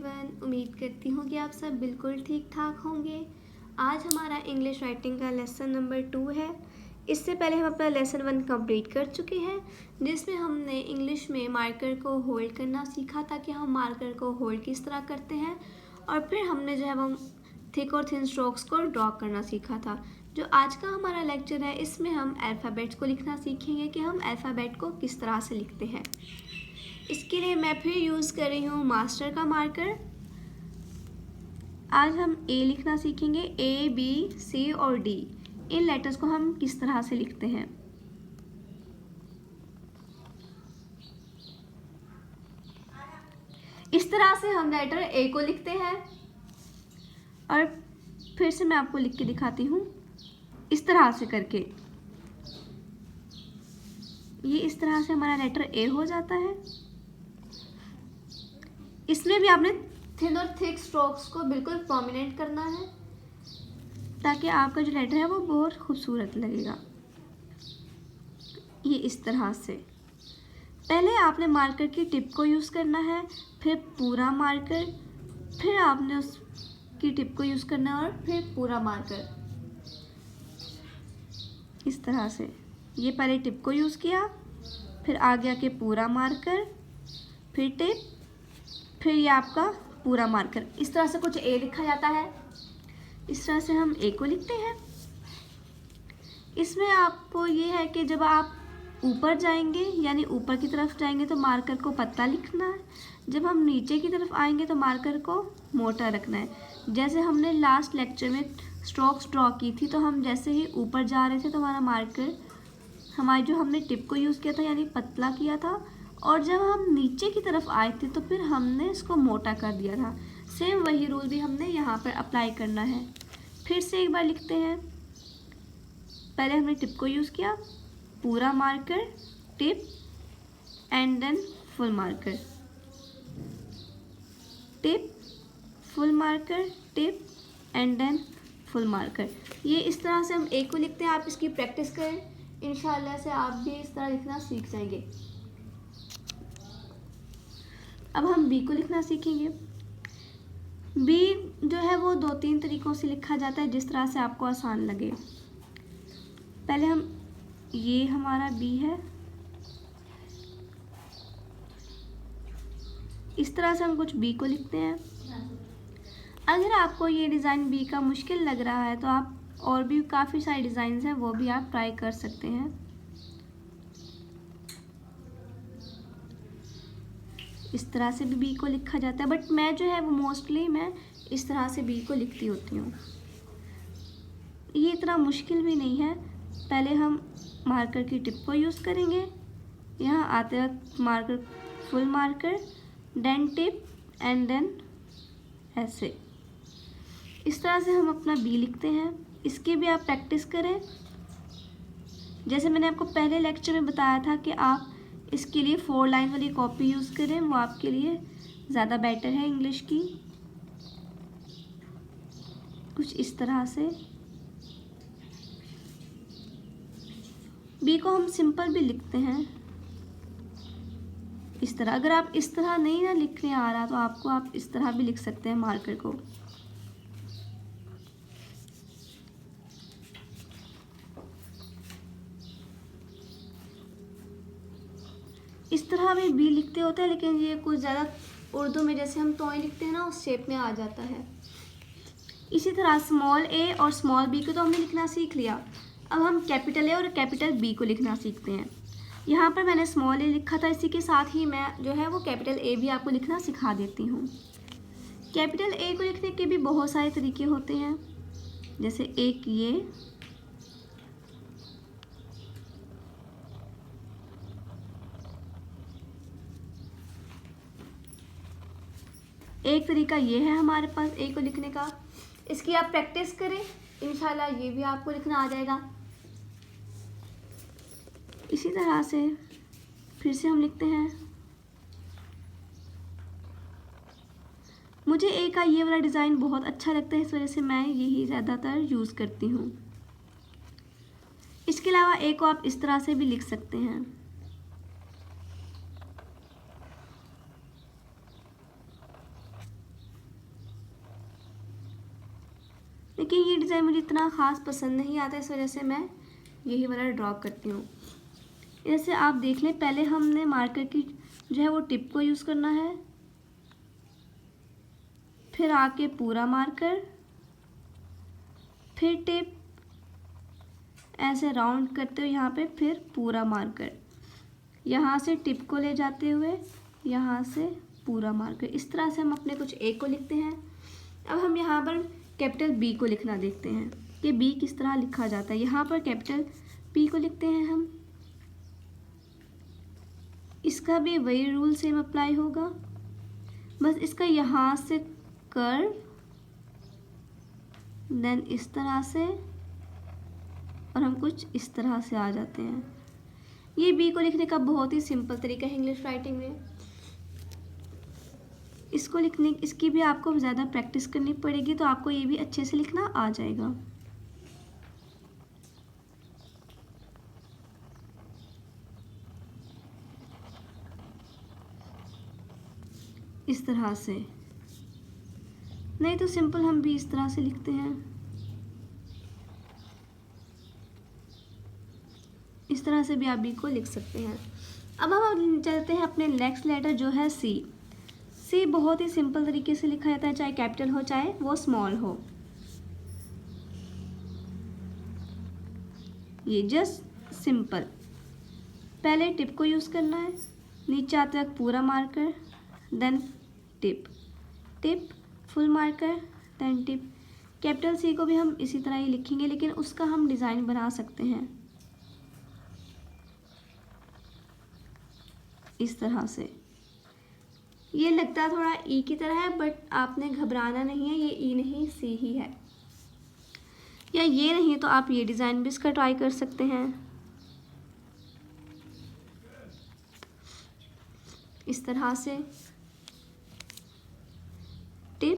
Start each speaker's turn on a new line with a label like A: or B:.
A: Everyone, उम्मीद करती हूँ कि आप सब बिल्कुल ठीक ठाक होंगे। आज हमारा इंग्लिश राइटिंग का लेसन नंबर 2 है। इससे पहले हम अपना लेसन 1 कंप्लीट कर चुके हैं, जिसमें हमने इंग्लिश में मार्कर को होल्ड करना सीखा था कि हम मार्कर को होल्ड किस तरह करते हैं, और फिर हमने जो है वो थिक और थिन स्ट्रोक्स को ड्रॉ करना सीखा था। जो आज का हमारा लेक्चर है, इसमें हम अल्फ़ाबेट्स को लिखना सीखेंगे कि हम अल्फ़ाबेट को किस तरह से लिखते हैं। इसके लिए मैं फिर यूज़ कर रही हूँ मास्टर का मार्कर। आज हम ए लिखना सीखेंगे। ए, बी, सी और डी, इन लेटर्स को हम किस तरह से लिखते हैं। इस तरह से हम लेटर ए को लिखते हैं, और फिर से मैं आपको लिख के दिखाती हूँ इस तरह से करके। ये इस तरह से हमारा लेटर ए हो जाता है। इसमें भी आपने थिन और थिक स्ट्रोक्स को बिल्कुल प्रोमिनेंट करना है, ताकि आपका जो लेटर है वो बहुत खूबसूरत लगेगा। ये इस तरह से पहले आपने मार्कर की टिप को यूज़ करना है, फिर पूरा मार्कर, फिर आपने उसकी टिप को यूज़ करना है, और फिर पूरा मार्कर। इस तरह से ये पहले टिप को यूज़ किया, फिर आगे आके पूरा मार्कर, फिर टिप, फिर ये आपका पूरा मार्कर। इस तरह से कुछ ए लिखा जाता है। इस तरह से हम ए को लिखते हैं। इसमें आपको ये है कि जब आप ऊपर जाएंगे, यानी ऊपर की तरफ जाएंगे, तो मार्कर को पतला लिखना है। जब हम नीचे की तरफ आएंगे तो मार्कर को मोटा रखना है। जैसे हमने लास्ट लेक्चर में स्ट्रोक्स ड्रॉ की थी, तो हम जैसे ही ऊपर जा रहे थे तो हमारा मार्कर, हमारी जो हमने टिप को यूज़ किया था यानी पतला किया था, और जब हम नीचे की तरफ आए थे तो फिर हमने इसको मोटा कर दिया था। सेम वही रूल भी हमने यहाँ पर अप्लाई करना है। फिर से एक बार लिखते हैं। पहले हमने टिप को यूज़ किया, पूरा marker, tip and then full marker, tip, full marker, tip and then full marker. ये इस तरह से हम ए को लिखते हैं। आप इसकी प्रैक्टिस करें, इंशाल्लाह से आप भी इस तरह लिखना सीख जाएंगे। अब हम बी को लिखना सीखेंगे। बी जो है वो 2-3 तरीक़ों से लिखा जाता है, जिस तरह से आपको आसान लगे। पहले हम, ये हमारा बी है, इस तरह से हम कुछ बी को लिखते हैं। अगर आपको ये डिज़ाइन बी का मुश्किल लग रहा है तो आप और भी काफ़ी सारे डिज़ाइंस हैं, वो भी आप ट्राई कर सकते हैं। इस तरह से भी बी को लिखा जाता है, बट मैं जो है वो मोस्टली मैं इस तरह से बी को लिखती होती हूँ। ये इतना मुश्किल भी नहीं है। पहले हम मार्कर की टिप को यूज़ करेंगे, यहाँ आते वक्त marker, full marker, then tip and then ऐसे। इस तरह से हम अपना बी लिखते हैं। इसकी भी आप प्रैक्टिस करें। जैसे मैंने आपको पहले लेक्चर में बताया था कि आप इसके लिए 4 लाइन वाली कॉपी यूज़ करें, वो आपके लिए ज़्यादा बेटर है इंग्लिश की। कुछ इस तरह से बी को हम सिंपल भी लिखते हैं, इस तरह। अगर आप इस तरह नहीं ना लिखने आ रहा तो आप इस तरह भी लिख सकते हैं मार्कर को। इस तरह भी बी लिखते होते हैं, लेकिन ये कुछ ज़्यादा उर्दू में जैसे हम तोय लिखते हैं ना, उस शेप में आ जाता है। इसी तरह स्मॉल ए और स्मॉल बी को तो हमने लिखना सीख लिया। अब हम कैपिटल ए और कैपिटल बी को लिखना सीखते हैं। यहाँ पर मैंने स्मॉल ए लिखा था, इसी के साथ ही मैं जो है वो कैपिटल ए भी आपको लिखना सिखा देती हूँ। कैपिटल ए को लिखने के भी बहुत सारे तरीके होते हैं। जैसे एक ये, एक तरीका ये है हमारे पास ए को लिखने का। इसकी आप प्रैक्टिस करें, इंशाल्लाह ये भी आपको लिखना आ जाएगा। इसी तरह से फिर से हम लिखते हैं। मुझे ए का ये वाला डिज़ाइन बहुत अच्छा लगता है, इस वजह से मैं यही ज़्यादातर यूज़ करती हूँ। इसके अलावा ए को आप इस तरह से भी लिख सकते हैं। लेकिन ये डिज़ाइन मुझे इतना ख़ास पसंद नहीं आता, इस वजह से मैं यही वाला ड्रॉ करती हूँ। जैसे आप देख लें, पहले हमने मार्कर की जो है वो टिप को यूज़ करना है, फिर आके पूरा मार्कर, फिर टिप, ऐसे राउंड करते हुए यहाँ पे फिर पूरा मार्कर, यहाँ से टिप को ले जाते हुए यहाँ से पूरा मार्कर। इस तरह से हम अपने कुछ ए को लिखते हैं। अब हम यहाँ पर कैपिटल बी को लिखना देखते हैं कि बी किस तरह लिखा जाता है। यहाँ पर कैपिटल पी को लिखते हैं हम, इसका भी वही रूल सेम अप्लाई होगा, बस इसका यहाँ से कर्व, देन इस तरह से, और हम कुछ इस तरह से आ जाते हैं। ये बी को लिखने का बहुत ही सिंपल तरीका है इंग्लिश राइटिंग में। इसको लिखने इसकी भी आपको ज़्यादा प्रैक्टिस करनी पड़ेगी, तो आपको ये भी अच्छे से लिखना आ जाएगा। इस तरह से, नहीं तो सिंपल हम भी इस तरह से लिखते हैं। इस तरह से भी आप बी को लिख सकते हैं। अब हम चलते हैं अपने नेक्स्ट लेटर जो है सी। सी बहुत ही सिंपल तरीके से लिखा जाता है, चाहे कैपिटल हो चाहे वो स्मॉल हो। ये जस्ट सिंपल, पहले टिप को यूज़ करना है, नीचे आते वक्त पूरा marker, then tip, tip full marker, then tip. Capital C को भी हम इसी तरह ही लिखेंगे, लेकिन उसका हम डिज़ाइन बना सकते हैं इस तरह से। ये लगता थोड़ा ई की तरह है, बट आपने घबराना नहीं है, ये ई नहीं सी ही है। या ये नहीं तो आप ये डिज़ाइन भी इसका ट्राई कर सकते हैं इस तरह से।